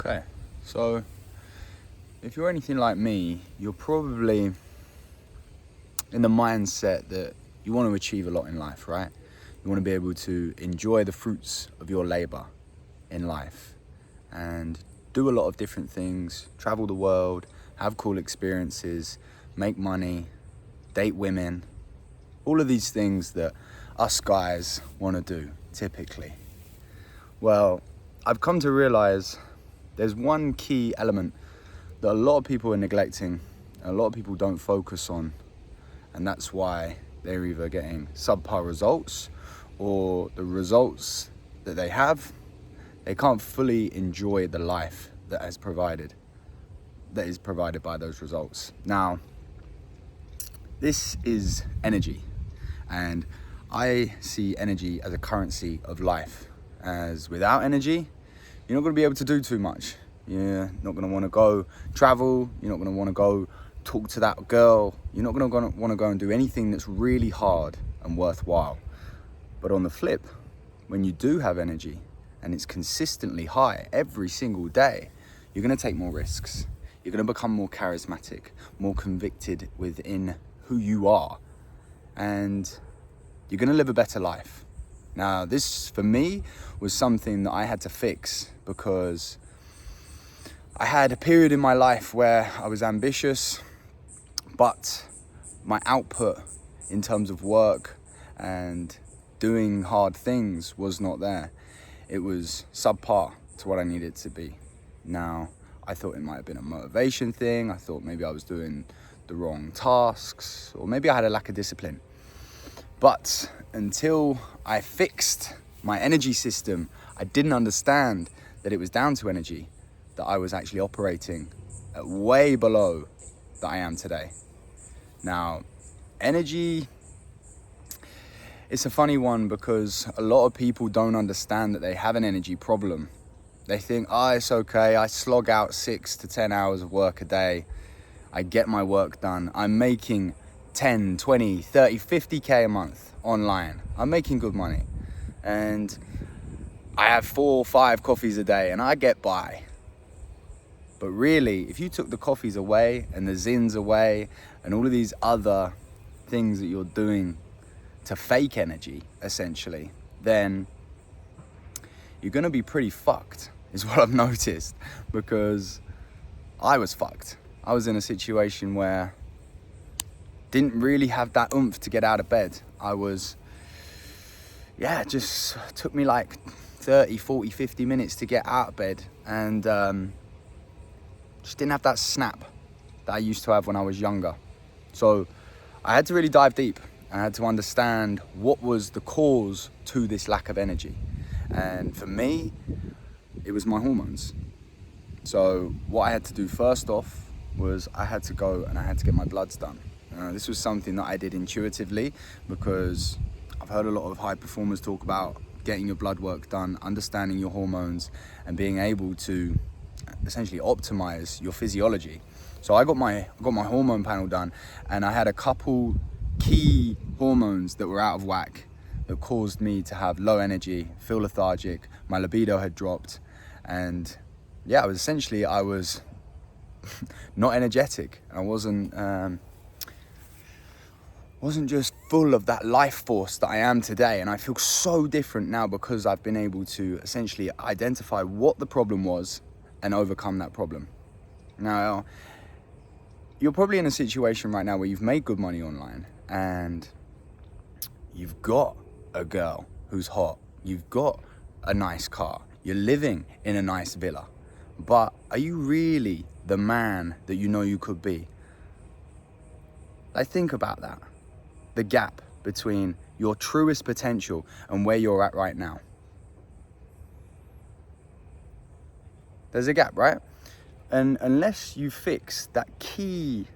Okay, so if you're anything like me, you're probably in the mindset that you want to achieve a lot in life, right? You want to be able to enjoy the fruits of your labor in life and do a lot of different things, travel the world, have cool experiences, make money, date women, all of these things that us guys want to do typically. Well, I've come to realize there's one key element that a lot of people are neglecting, a lot of people don't focus on, and that's why they're either getting subpar results or the results that they have, they can't fully enjoy the life that is provided by those results. Now, this is energy, and I see energy as a currency of life. As without energy, you're not going to be able to do too much. You're not going to want to go travel. You're not going to want to go talk to that girl. You're not going to want to go and do anything that's really hard and worthwhile. But on the flip, when you do have energy and it's consistently high every single day, you're going to take more risks. You're going to become more charismatic, more convicted within who you are, and you're going to live a better life. Now, this for me was something that I had to fix because I had a period in my life where I was ambitious, but my output in terms of work and doing hard things was not there. It was subpar to what I needed to be. Now, I thought it might have been a motivation thing. I thought maybe I was doing the wrong tasks, or maybe I had a lack of discipline. But until I fixed my energy system, I didn't understand that it was down to energy, that I was actually operating at way below that I am today. Now, energy, it's a funny one because a lot of people don't understand that they have an energy problem. They think, it's okay, I slog out 6 to 10 hours of work a day. I get my work done. I'm making 10, 20, 30, 50K a month online. I'm making good money. And I have 4 or 5 coffees a day and I get by. But really, if you took the coffees away and the zins away and all of these other things that you're doing to fake energy, essentially, then you're gonna be pretty fucked, is what I've noticed, because I was fucked. I was in a situation where didn't really have that oomph to get out of bed. I was, just took me like 30, 40, 50 minutes to get out of bed, and just didn't have that snap that I used to have when I was younger. So I had to really dive deep. I had to understand what was the cause to this lack of energy. And for me, it was my hormones. So what I had to do first off was I had to go and I had to get my bloods done. This was something that I did intuitively because I've heard a lot of high performers talk about getting your blood work done, understanding your hormones, and being able to essentially optimize your physiology. So I got my hormone panel done, and I had a couple key hormones that were out of whack that caused me to have low energy, feel lethargic, my libido had dropped, and I was not energetic. I wasn't just full of that life force that I am today. And I feel so different now because I've been able to essentially identify what the problem was and overcome that problem. Now, you're probably in a situation right now where you've made good money online and you've got a girl who's hot, you've got a nice car, you're living in a nice villa, but are you really the man that you know you could be? Like, think about that. The gap between your truest potential and where you're at right now. There's a gap, right? And unless you fix that key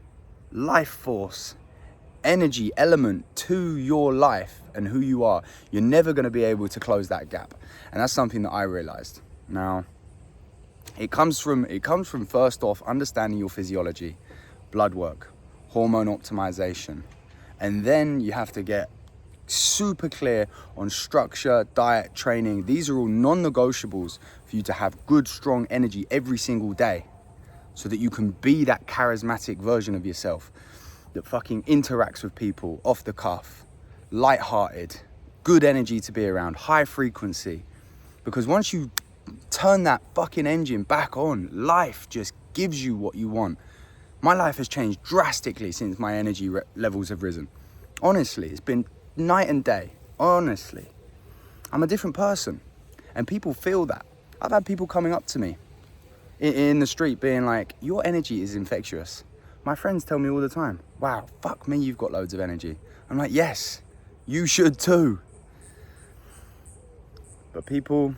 life force, energy element to your life and who you are, you're never going to be able to close that gap. And that's something that I realized. Now, it comes from first off understanding your physiology, blood work, hormone optimization, and then you have to get super clear on structure, diet, training. These are all non-negotiables for for you to have good, strong energy every single day so that you can be that charismatic version of yourself that fucking interacts with people off the cuff, light-hearted, good energy to be around, high frequency. Because once you turn that fucking engine back on, life just gives you what you want. My life has changed drastically since my energy levels have risen. Honestly, it's been night and day. Honestly, I'm a different person, and people feel that. I've had people coming up to me in the street being like, your energy is infectious. My friends tell me all the time, wow, fuck me, you've got loads of energy. I'm like, yes, you should too. But people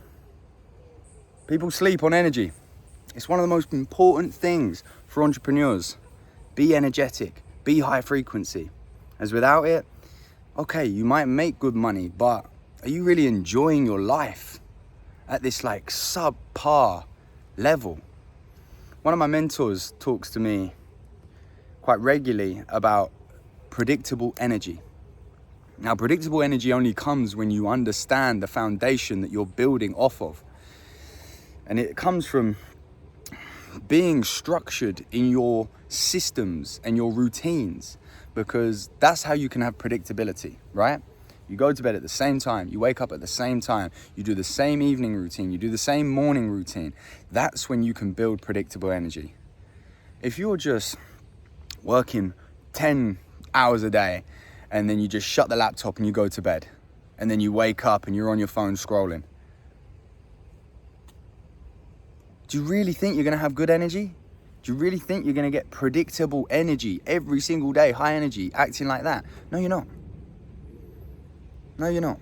sleep on energy. It's one of the most important things for entrepreneurs. Be energetic, be high frequency. As without it, okay, you might make good money, but are you really enjoying your life at this like subpar level? One of my mentors talks to me quite regularly about predictable energy. Now, predictable energy only comes when you understand the foundation that you're building off of. And it comes from being structured in your systems and your routines, because that's how you can have predictability, right? You go to bed at the same time, you wake up at the same time, you do the same evening routine, you do the same morning routine. That's when you can build predictable energy. If you're just working 10 hours a day and then you just shut the laptop and you go to bed and then you wake up and you're on your phone scrolling, do you really think you're gonna have good energy? Do you really think you're gonna get predictable energy every single day, high energy, acting like that? No, you're not. No, you're not.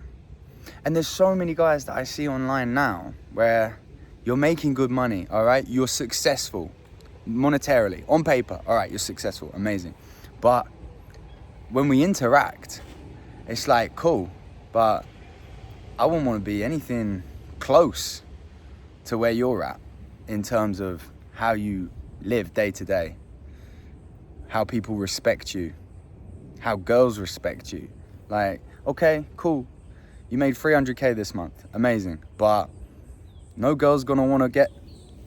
And there's so many guys that I see online now where you're making good money, all right? You're successful monetarily, on paper, all right, you're successful, amazing. But when we interact, it's like, cool, but I wouldn't want to be anything close to where you're at in terms of how you live day to day, how people respect you, how girls respect you. Like, okay, cool, you made 300K this month, amazing, but no girl's gonna want to get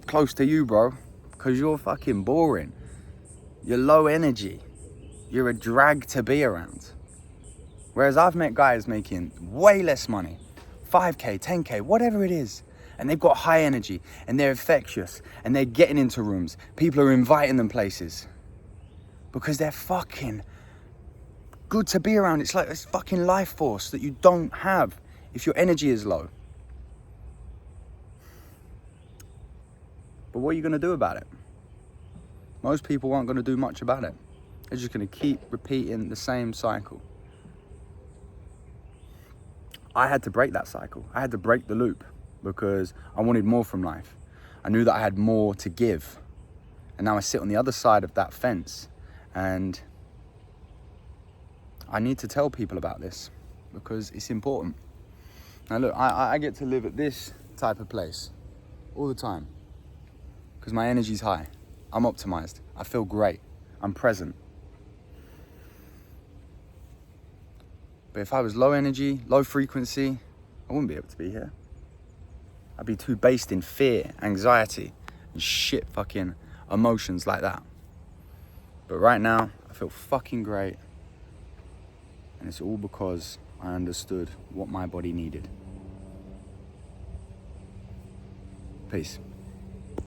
close to you, bro, because you're fucking boring. You're low energy. You're a drag to be around. Whereas I've met guys making way less money, 5K, 10K, whatever it is, and they've got high energy and they're infectious and they're getting into rooms. People are inviting them places because they're fucking good to be around. It's like this fucking life force that you don't have if your energy is low. But what are you gonna do about it? Most people aren't gonna do much about it. They're just gonna keep repeating the same cycle. I had to break that cycle. I had to break the loop because I wanted more from life. I knew that I had more to give. And now I sit on the other side of that fence and I need to tell people about this because it's important. Now look, I get to live at this type of place all the time because my energy's high. I'm optimized. I feel great. I'm present. But if I was low energy, low frequency, I wouldn't be able to be here. I'd be too based in fear, anxiety, and shit fucking emotions like that. But right now, I feel fucking great. And it's all because I understood what my body needed. Peace.